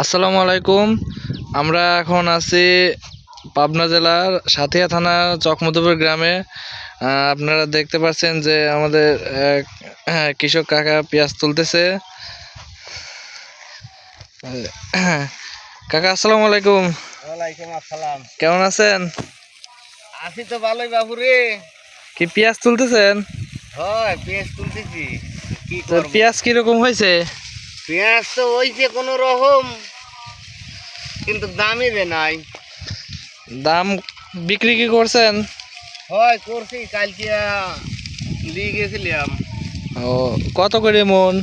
আসসালামু আলাইকুম। আমরা এখন আছি পাবনা জেলার সাথিয়া থানা চকমধুপুর গ্রামে। আপনারা দেখতে পাচ্ছেন যে আমাদের কৃষক কাকা পেঁয়াজ তুলতেছে। কাকা আসসালামু আলাইকুম। ওয়ালাইকুম আসসালাম। কেমন আছেন? আছি তো ভালোই বাবুরে। কি পেঁয়াজ তুলতেছেন? হয় পেঁয়াজ তুলতেছি। কি তো করব? পেঁয়াজ কিরকম হয়েছে? পেঁয়াজ তো হইছে কোনো রকম, কিন্তু দামই দে নাই। দাম বিক্রি কি করছেন? হয় করছি, কালকে দিয়ে গেছিলাম। ও, কত করে মন?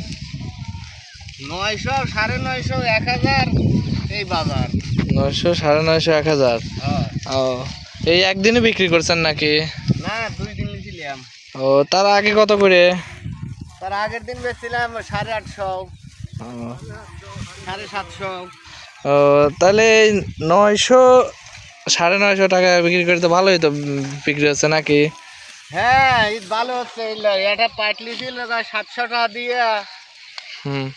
900, 950, 1000 এই বাজার। 900, 950, 1000। হয়। ও, এই একদিনে বিক্রি করছেন নাকি? না, 2 দিন নিয়েছিলাম। ও, তার আগে কত করে? তার আগের দিন বেচছিলাম 850, ও, 750। ও, তাহলে 900, 950 টাকা বিক্রি করে তো ভালোই তো বিক্রি হচ্ছে নাকি? হ্যাঁ, ঈদ ভালো হচ্ছে। এটা পাটলি ছিল 700 টাকা দিয়ে হুম।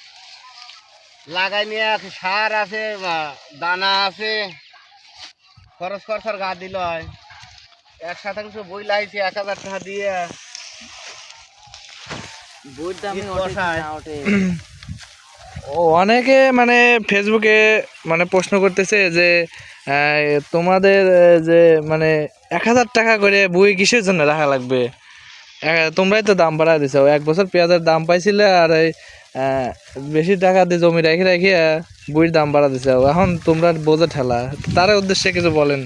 লাগাই নিয়ে সার আছে, দানা আছে, খরচ খরচার গা দিল। 1 শতাংশ বই লাইছে 1000 টাকা দিয়ে। বইয়ের দামে ও, অনেকে মানে ফেসবুকে মানে প্রশ্ন করতেছে যে তোমাদের যে মানে 1000 টাকা করে বই কিসের জন্য রাখা লাগবে? তোমরাই তো দাম বাড়া দিছো। 1 বছর পেঁয়াজের দাম পাইছিলে, আর এই বেশি টাকা দিয়ে জমি রেখে রেখে বইয়ের দাম বাড়া দিছো। এখন তোমরা বোঝা ঠেলা, তার উদ্দেশ্যে কিছু বলেন।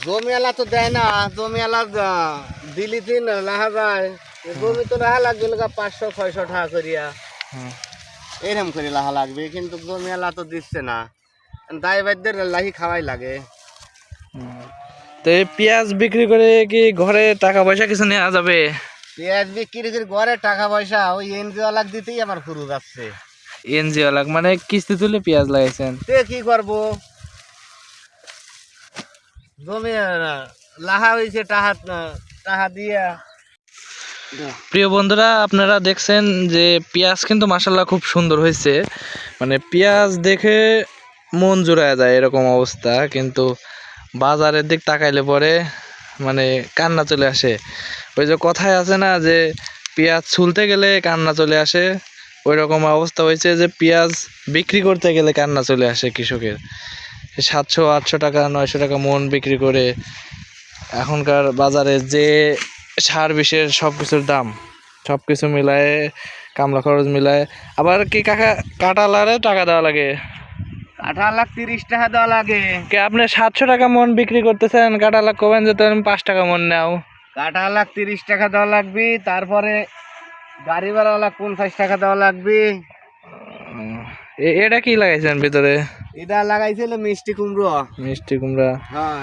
জমিওয়ালা তো দেয় না। জমিওয়ালা দিলি দিন লাহা যায়। জমি তো রাহা লাগবে 500-600 টাকা করিয়া, এরকম করে লাহা লাগবে, কিন্তু জমিওয়ালা তো দিচ্ছে না। দায় বাধ্যের লাহি খাওয়াই লাগে। তো এই পেঁয়াজ বিক্রি করে কি ঘরে টাকা পয়সা কিছু নেওয়া যাবে? পেঁয়াজ বিক্রি করে ঘরে টাকা পয়সা ওই এনজিওওয়ালা দিতেই আমার ফুরু যাচ্ছে। এনজিও লাগ মানে কিস্তি তুলে পেঁয়াজ লাগাইছেন? তে কি করবো? জমি লাহা হয়েছে টাহা টাহা দিয়া। প্রিয় বন্ধুরা, আপনারা দেখছেন যে পেঁয়াজ কিন্তু মাশাআল্লাহ খুব সুন্দর হয়েছে। মানে পেঁয়াজ দেখে মন জুড়ায় যায় এরকম অবস্থা, কিন্তু বাজারের দিক তাকাইলে পরে মানে কান্না চলে আসে। ওই যে কথায় আছে না যে পেঁয়াজ ছুলতে গেলে কান্না চলে আসে, ওই রকম অবস্থা হয়েছে যে পেঁয়াজ বিক্রি করতে গেলে কান্না চলে আসে কৃষকের। 700-800 টাকা, 900 টাকা মন বিক্রি করে এখনকার বাজারে যে সার বিষের সব কিছুর দাম, সব কিছু মিলায়, কামলা খরচ মিলায়, আবার কি কাকা কাটালারে টাকা দেওয়া লাগে। 18,30 টাকা দেওয়া লাগে। কে আপনি 700 টাকা মন বিক্রি করতেছেন, কাটালা কবেন যে তুমি 5 টাকা মন নাও? 18,30 টাকা দেওয়া লাগবে। তারপরে গাড়ি ভাড়াওয়ালা 50 টাকা দেওয়া লাগবে। এটা কি লাগাইছেন ভিতরে? এটা লাগাইছিল মিষ্টি কুমড়ো। মিষ্টি কুমড়া। হ্যাঁ।